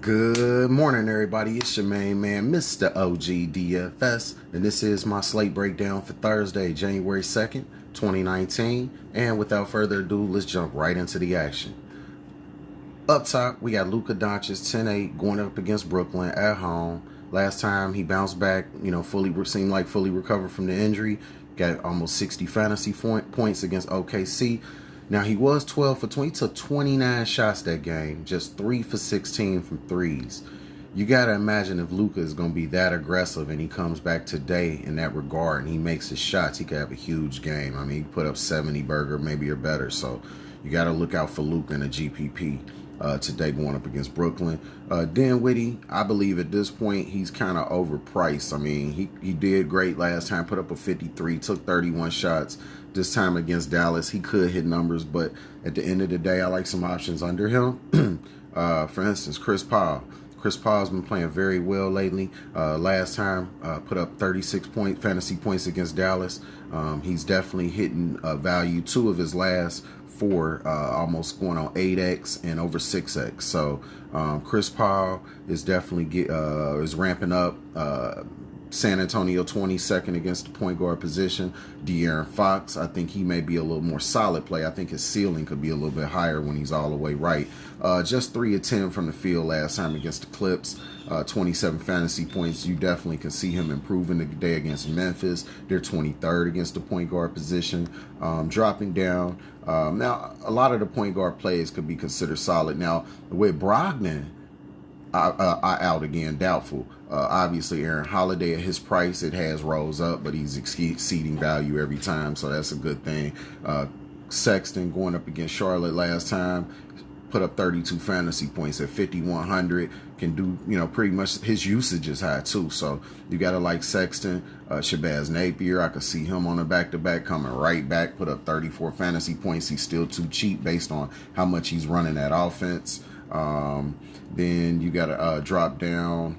Good morning, everybody. It's your main man, MrOgDfs, and this is my slate breakdown for Thursday, January 2nd, 2019. And without further ado, let's jump right into the action. Up top, we got Luka Doncic, 10-8, going up against Brooklyn at home. Last time he bounced back, seemed like fully recovered from the injury. Got almost 60 fantasy points against OKC. Now, he was 12 for 20. He took 29 shots that game, just 3 for 16 from threes. You got to imagine if Luka is going to be that aggressive and he comes back today in that regard and he makes his shots, he could have a huge game. I mean, he put up 70 burger, maybe or better. So you got to look out for Luka in a GPP today going up against Brooklyn. Dinwiddie, I believe at this point he's kind of overpriced. I mean, he did great last time, put up a 53, took 31 shots. This time against Dallas, he could hit numbers, but at the end of the day, I like some options under him. For instance, Chris Paul. Chris Paul's been playing very well lately. Last time, put up 36 fantasy points against Dallas. He's definitely hitting value. 2 of his last 4, almost going on 8x and over 6x. So Chris Paul is definitely is ramping up. San Antonio 22nd against the point guard position. De'Aaron Fox, I think he may be a little more solid play. I think his ceiling could be a little bit higher when he's all the way right. Just 3 of 10 from the field last time against the Clips. 27 fantasy points. You definitely can see him improving today against Memphis. They're 23rd against the point guard position. Dropping down. Now, a lot of the point guard plays could be considered solid. Now, with Brogdon, I out again, doubtful. Obviously, Aaron Holiday at his price, it has rose up, but he's exceeding value every time, so that's a good thing. Sexton going up against Charlotte last time, put up 32 fantasy points at 5,100. Can do, pretty much his usage is high too. So you got to like Sexton. Shabazz Napier, I could see him on a back-to-back coming right back, put up 34 fantasy points. He's still too cheap based on how much he's running that offense. Then you got to drop down.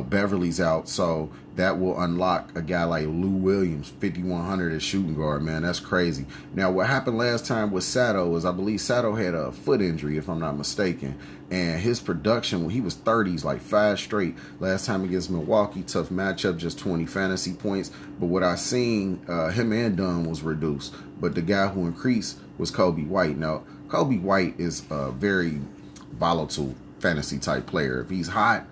Beverly's out, so that will unlock a guy like Lou Williams, 5,100 as shooting guard. Man, that's crazy. Now, what happened last time with Sato is I believe Sato had a foot injury, if I'm not mistaken, and his production when he was 30s, like 5 straight. Last time against Milwaukee, tough matchup, just 20 fantasy points. But what I seen, him and Dunn was reduced, but the guy who increased was Kobe White. Now, Kobe White is a very volatile fantasy type player. If he's hot,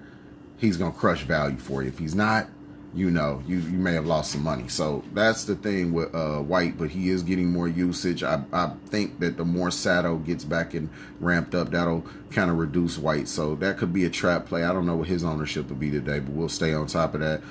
he's gonna crush value for you. If he's not, you may have lost some money. So that's the thing with White, but he is getting more usage. I think that the more Sato gets back and ramped up, that'll kind of reduce White. So that could be a trap play. I don't know what his ownership will be today, but we'll stay on top of that.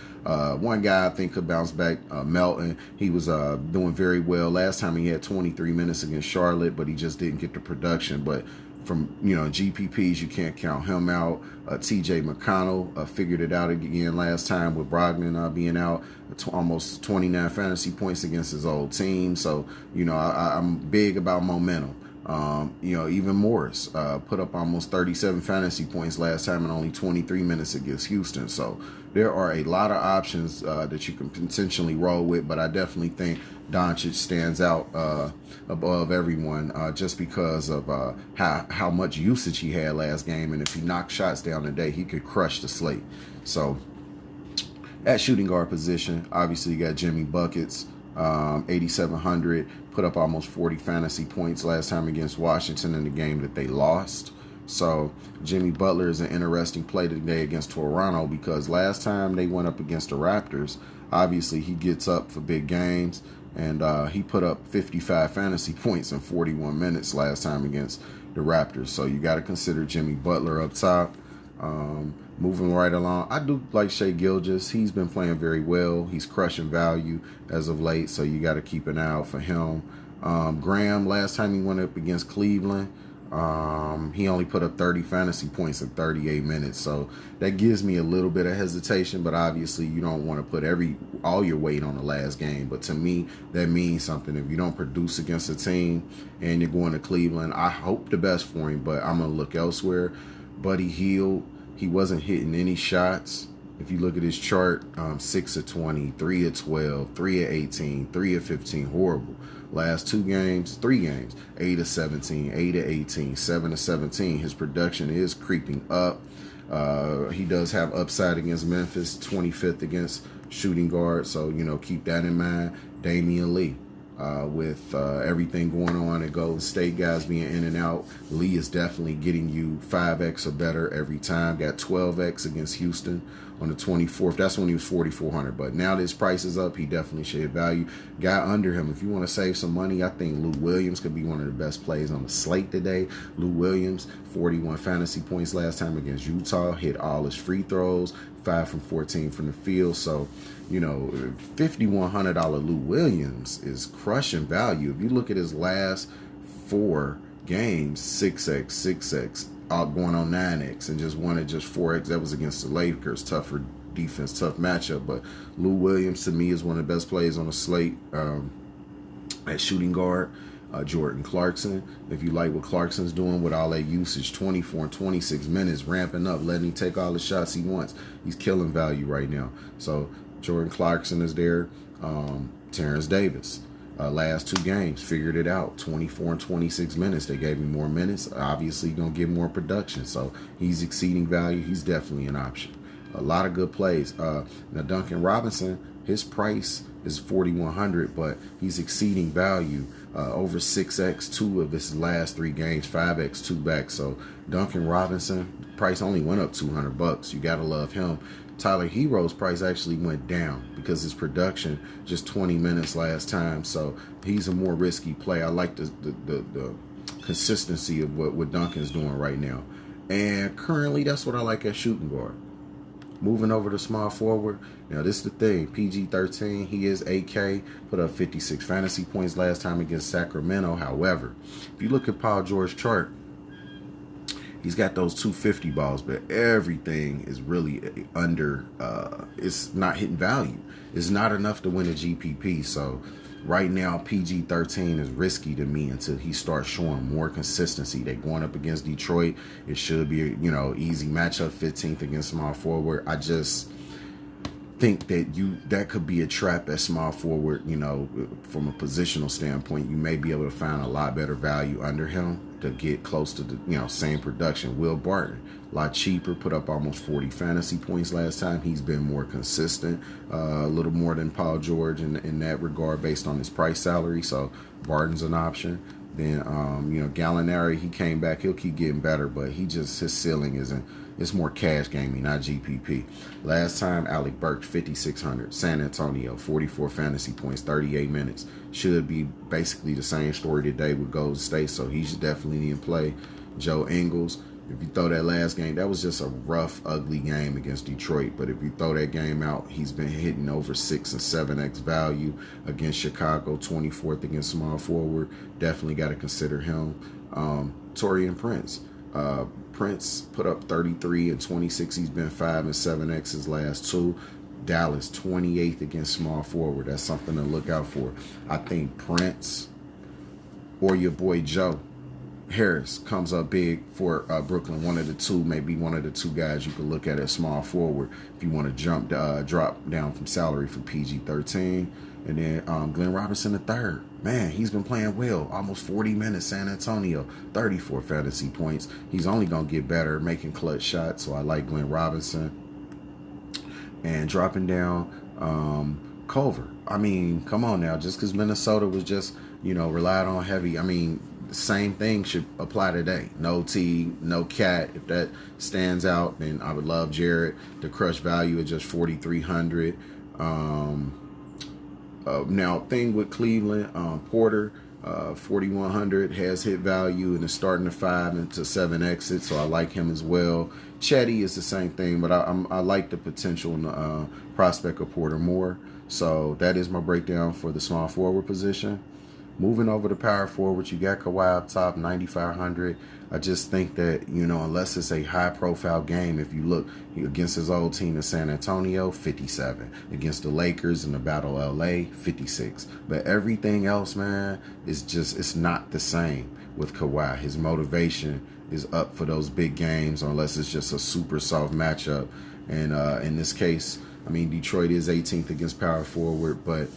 One guy I think could bounce back, Melton. He was doing very well. Last time he had 23 minutes against Charlotte, but he just didn't get the production. But from GPPs, you can't count him out. TJ McConnell figured it out again last time with Brogdon being out. Almost 29 fantasy points against his old team. So I'm big about momentum. Even Morris put up almost 37 fantasy points last time in only 23 minutes against Houston. So there are a lot of options that you can potentially roll with, but I definitely think Doncic stands out above everyone just because of how much usage he had last game. And if he knocked shots down today, he could crush the slate. So at shooting guard position, obviously you got Jimmy Buckets, 8,700, put up almost 40 fantasy points last time against Washington in the game that they lost. So Jimmy Butler is an interesting play today against Toronto because last time they went up against the Raptors, obviously he gets up for big games, and he put up 55 fantasy points in 41 minutes last time against the Raptors. So you got to consider Jimmy Butler up top. Moving right along, I do like Shai Gilgeous. He's been playing very well. He's crushing value as of late, so you got to keep an eye out for him. Graham, last time he went up against Cleveland, he only put up 30 fantasy points in 38 minutes, so that gives me a little bit of hesitation, but obviously you don't want to put all your weight on the last game. But to me, that means something. If you don't produce against a team and you're going to Cleveland, I hope the best for him, but I'm going to look elsewhere. Buddy Hield, he wasn't hitting any shots. If you look at his chart, 6 of 20, 3 of 12, 3 of 18, 3 of 15, horrible. Last 3 games, 8 of 17, 8 of 18, 7 of 17. His production is creeping up. He does have upside against Memphis, 25th against shooting guard. So, keep that in mind. Damian Lee. With everything going on at Golden State, guys being in and out, Lee is definitely getting you 5x or better every time. Got 12x against Houston on the 24th. That's when he was 4,400. But now that his price is up, he definitely should have value. Guy under him, if you want to save some money, I think Lou Williams could be one of the best plays on the slate today. Lou Williams, 41 fantasy points last time against Utah. Hit all his free throws, 5 from 14 from the field. So, $5,100 Lou Williams is crushing value. If you look at his last 4 games, 6x, 6x, going on 9x, and just one at just 4x. That was against the Lakers. Tougher defense, tough matchup. But Lou Williams, to me, is one of the best plays on the slate at shooting guard. Jordan Clarkson, if you like what Clarkson's doing with all that usage, 24 and 26 minutes, ramping up, letting him take all the shots he wants. He's killing value right now. So Jordan Clarkson is there. Terrence Davis, last 2 games, figured it out, 24 and 26 minutes. They gave him more minutes. Obviously, going to get more production. So he's exceeding value. He's definitely an option. A lot of good plays. Now, Duncan Robinson, his price is 4,100, but he's exceeding value. Over 6x 2 of his last 3 games, 5x 2 back. So Duncan Robinson price only went up $200. You gotta love him. Tyler Hero's price actually went down because his production just 20 minutes last time. So he's a more risky play. I like the consistency of what Duncan's doing right now. And currently, that's what I like at shooting guard. Moving over to small forward. Now, this is the thing. PG-13, he is 8K, put up 56 fantasy points last time against Sacramento. However, if you look at Paul George's chart, he's got those 250 balls, but everything is really under, it's not hitting value. It's not enough to win a GPP. So right now, PG-13 is risky to me until he starts showing more consistency. They're going up against Detroit. It should be, easy matchup, 15th against small forward. I just think that could be a trap at small forward. From a positional standpoint, you may be able to find a lot better value under him to get close to the, same production. Will Barton, a lot cheaper, put up almost 40 fantasy points last time. He's been more consistent, a little more than Paul George in that regard based on his price salary. So Barton's an option. Then, Gallinari, he came back. He'll keep getting better, but his ceiling isn't. It's more cash gaming, not GPP. Last time, Alec Burks, 5,600. San Antonio, 44 fantasy points, 38 minutes. Should be basically the same story today with Golden State, so he's definitely in play. Joe Ingles, if you throw that last game, that was just a rough, ugly game against Detroit. But if you throw that game out, he's been hitting over 6 and 7x value against Chicago, 24th against small forward. Definitely got to consider him. Taurean Prince. Prince put up 33 and 26. He's been 5 and 7x his last 2. Dallas, 28th against small forward. That's something to look out for. I think Prince or your boy Joe Harris comes up big for Brooklyn. One of the two, maybe one of the 2 guys you could look at small forward if you want to drop down from salary for PG-13. And then Glenn Robinson III. Man, he's been playing well. Almost 40 minutes, San Antonio. 34 fantasy points. He's only going to get better making clutch shots. So I like Glenn Robinson. And dropping down Culver. I mean, come on now. Just because Minnesota was just, relied on heavy. I mean, the same thing should apply today. No T, no Cat. If that stands out, then I would love Jared. The crush value is just 4,300. Now, thing with Cleveland, Porter, 4,100 has hit value and is starting to 5 into 7 exits, so I like him as well. Chetty is the same thing, but I like the potential in the prospect of Porter more. So that is my breakdown for the small forward position. Moving over to power forward, you got Kawhi up top, 9,500. I just think that, unless it's a high-profile game, if you look against his old team in San Antonio, 57. Against the Lakers in the Battle of LA, 56. But everything else, man, it's not the same with Kawhi. His motivation is up for those big games unless it's just a super soft matchup. And in this case, I mean, Detroit is 18th against power forward, but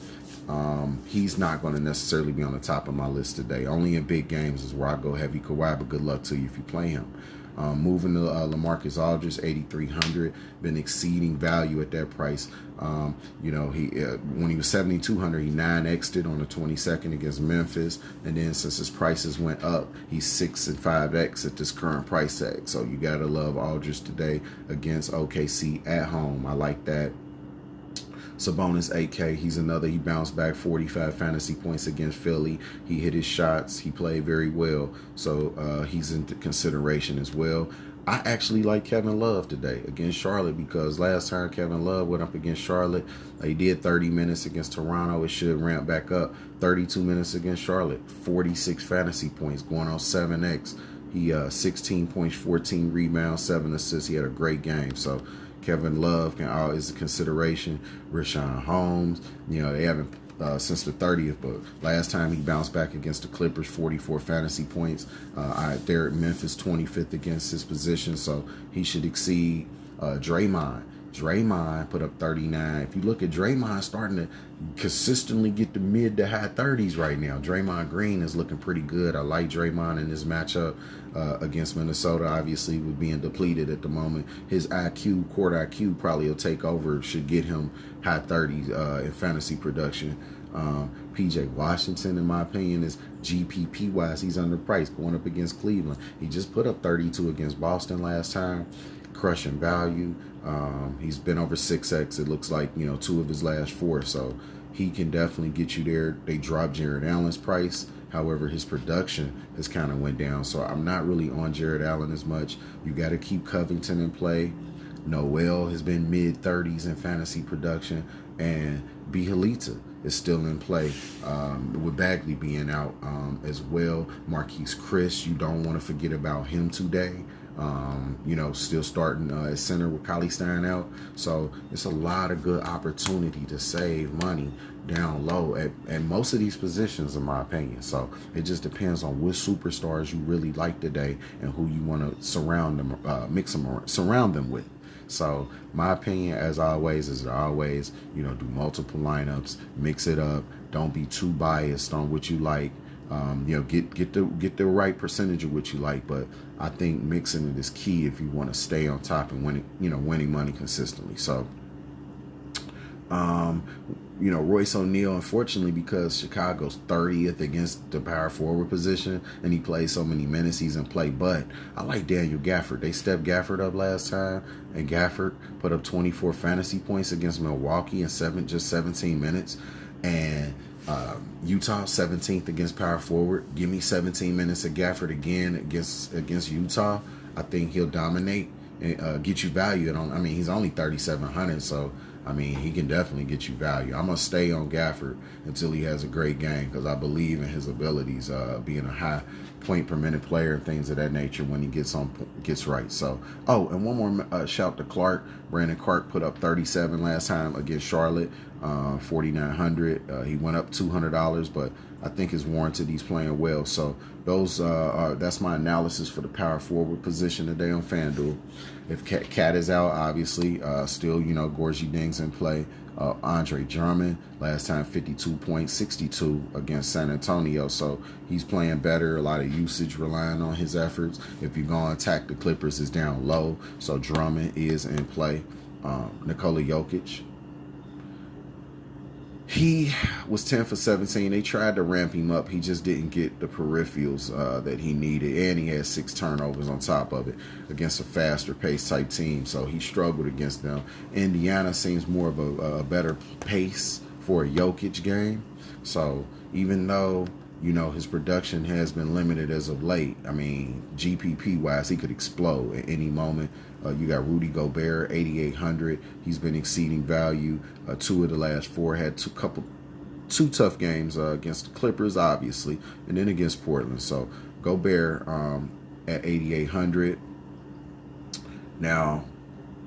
he's not going to necessarily be on the top of my list today. Only in big games is where I go heavy Kawhi, but good luck to you if you play him. Moving to LaMarcus Aldridge, 8,300, been exceeding value at that price. He when he was 7,200, he 9x'd it on the 22nd against Memphis, and then since his prices went up, he's 6 and 5x at this current price tag. So you gotta love Aldridge today against OKC at home. I like that. Sabonis 8K, he bounced back 45 fantasy points against Philly. He hit his shots. He played very well. So he's into consideration as well. I actually like Kevin Love today against Charlotte because last time Kevin Love went up against Charlotte, he did 30 minutes against Toronto. It should ramp back up. 32 minutes against Charlotte, 46 fantasy points, going on 7x. He 16 points, 14 rebounds, 7 assists. He had a great game. So Kevin Love is a consideration. Richaun Holmes, they haven't since the 30th, but last time he bounced back against the Clippers, 44 fantasy points. They're at Memphis, 25th against his position, so he should exceed Draymond. Draymond put up 39. If you look at Draymond starting to consistently get the mid to high 30s right now. Draymond Green is looking pretty good. I like Draymond in this matchup against Minnesota, obviously with being depleted at the moment. His court IQ probably will take over, should get him high 30s in fantasy production. PJ Washington, in my opinion, is GPP wise, he's underpriced going up against Cleveland. He just put up 32 against Boston last time, crushing value. He's been over 6x. It looks like 2 of his last 4, so he can definitely get you there. They dropped Jared Allen's price. However, his production has kind of went down, so I'm not really on Jared Allen as much. You got to keep Covington in play. Noel has been mid-30s in fantasy production, and Bielitsa is still in play with Bagley being out as well. Marquise Chris, you don't want to forget about him today. Still starting at center with Cauley Stein out. So it's a lot of good opportunity to save money down low at most of these positions, in my opinion. So it just depends on which superstars you really like today and who you want to surround them with. So my opinion, as always, is always, do multiple lineups, mix it up. Don't be too biased on what you like. Get the right percentage of what you like, but I think mixing it is key if you want to stay on top and winning money consistently. So, Royce O'Neal, unfortunately, because Chicago's 30th against the power forward position and he plays so many minutes, he's in play. But I like Daniel Gafford. They stepped Gafford up last time, and Gafford put up 24 fantasy points against Milwaukee in just 17 minutes. And Utah 17th against power forward. Give me 17 minutes of Gafford again against Utah. I think he'll dominate and get you value. He's only 3,700, so he can definitely get you value. I'm gonna stay on Gafford until he has a great game because I believe in his abilities, being a high point per minute player and things of that nature when he gets right. So, and one more shout to Clark. Brandon Clark put up 37 last time against Charlotte, 4,900. He went up $200, but I think it's warranted. He's playing well. So that's my analysis for the power forward position today on FanDuel. If Cat is out, obviously, still, Gorgie Ding's in play. Andre Drummond, last time 52 points, 62 against San Antonio. So he's playing better. A lot of usage relying on his efforts. If you're going to attack the Clippers, it's down low. So Drummond is in play. Nikola Jokic, he was 10 for 17. They tried to ramp him up. He just didn't get the peripherals that he needed. And he had 6 turnovers on top of it against a faster pace type team. So he struggled against them. Indiana seems more of a better pace for a Jokic game. So even though, his production has been limited as of late, GPP-wise, he could explode at any moment. You got Rudy Gobert, 8,800. He's been exceeding value. 2 of the last 4 had two tough games against the Clippers, obviously, and then against Portland. So Gobert at 8,800. Now,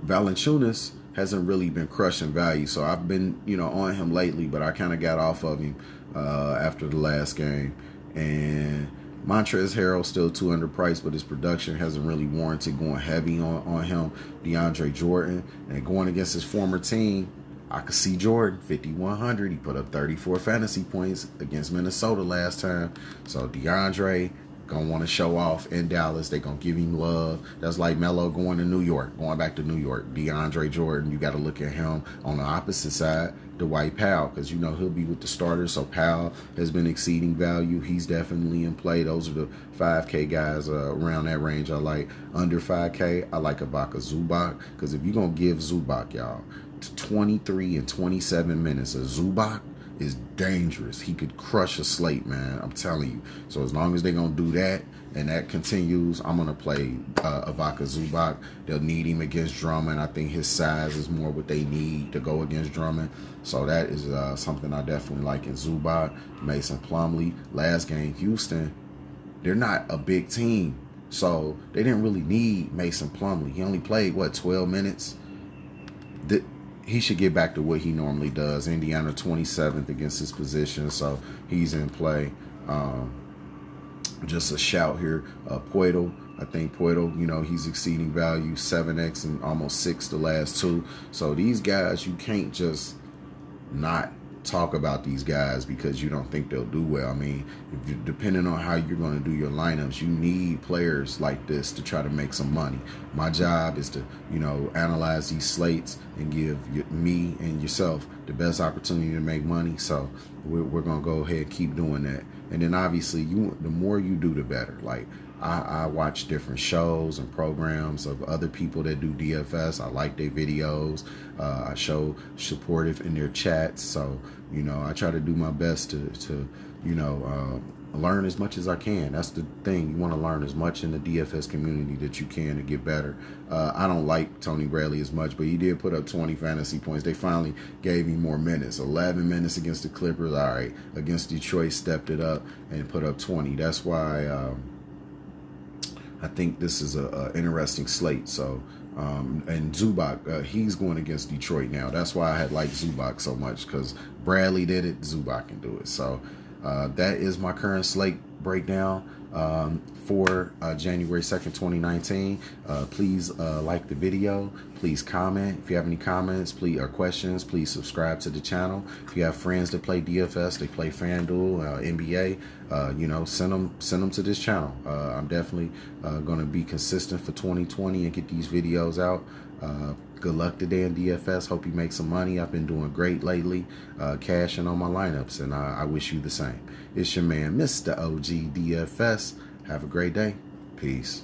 Valanciunas hasn't really been crushing value, so I've been on him lately, but I kind of got off of him after the last game. And Montrezl Harrell still too underpriced, but his production hasn't really warranted going heavy on him. DeAndre Jordan, and going against his former team, I could see Jordan 5,100. He put up 34 fantasy points against Minnesota last time. So DeAndre gonna want to show off in Dallas. They gonna give him love. That's like Melo going to New York, going back to New York. DeAndre Jordan, you got to look at him on the opposite side, Dwight Powell, because you know he'll be with the starters. So Powell has been exceeding value. He's definitely in play. Those are the 5K guys around that range I like. Under 5K, I like Ibaka Zubac, because if you're gonna give Zubac, y'all, 23 and 27 minutes of Zubac is dangerous. He could crush a slate, man. I'm telling you. So as long as they're going to do that and that continues, I'm going to play Ibaka Zubac. They'll need him against Drummond. I think his size is more what they need to go against Drummond. So that is something I definitely like in Zubac. Mason Plumlee. Last game, Houston, they're not a big team. So they didn't really need Mason Plumlee. He only played, 12 minutes? He should get back to what he normally does. Indiana 27th against his position, so he's in play. Just a shout here. Poeltl, I think Poeltl, he's exceeding value, 7x and almost 6 the last two. So these guys, you can't just not talk about these guys because you don't think they'll do well. I mean, if you're depending on how you're going to do your lineups, you need players like this to try to make some money. My job is to, analyze these slates and give me and yourself the best opportunity to make money. So we're going to go ahead and keep doing that. And then obviously, the more you do, the better. Like, I watch different shows and programs of other people that do DFS. I like their videos. I show supportive in their chats. So, I try to do my best to learn as much as I can. That's the thing. You want to learn as much in the DFS community that you can to get better. I don't like Tony Bradley as much, but he did put up 20 fantasy points. They finally gave him more minutes. 11 minutes against the Clippers. All right. Against Detroit, stepped it up and put up 20. That's why I think this is a interesting slate. So, and Zubac, he's going against Detroit now. That's why I had liked Zubac so much, because Bradley did it, Zubac can do it. So that is my current slate breakdown for January 2nd, 2019. Please like the video. Please comment. If you have any comments, or questions, please subscribe to the channel. If you have friends that play DFS, they play FanDuel, NBA, send them to this channel. I'm definitely going to be consistent for 2020 and get these videos out. Good luck today in DFS. Hope you make some money. I've been doing great lately, cashing on my lineups, and I wish you the same. It's your man, MrOgDfs. Have a great day. Peace.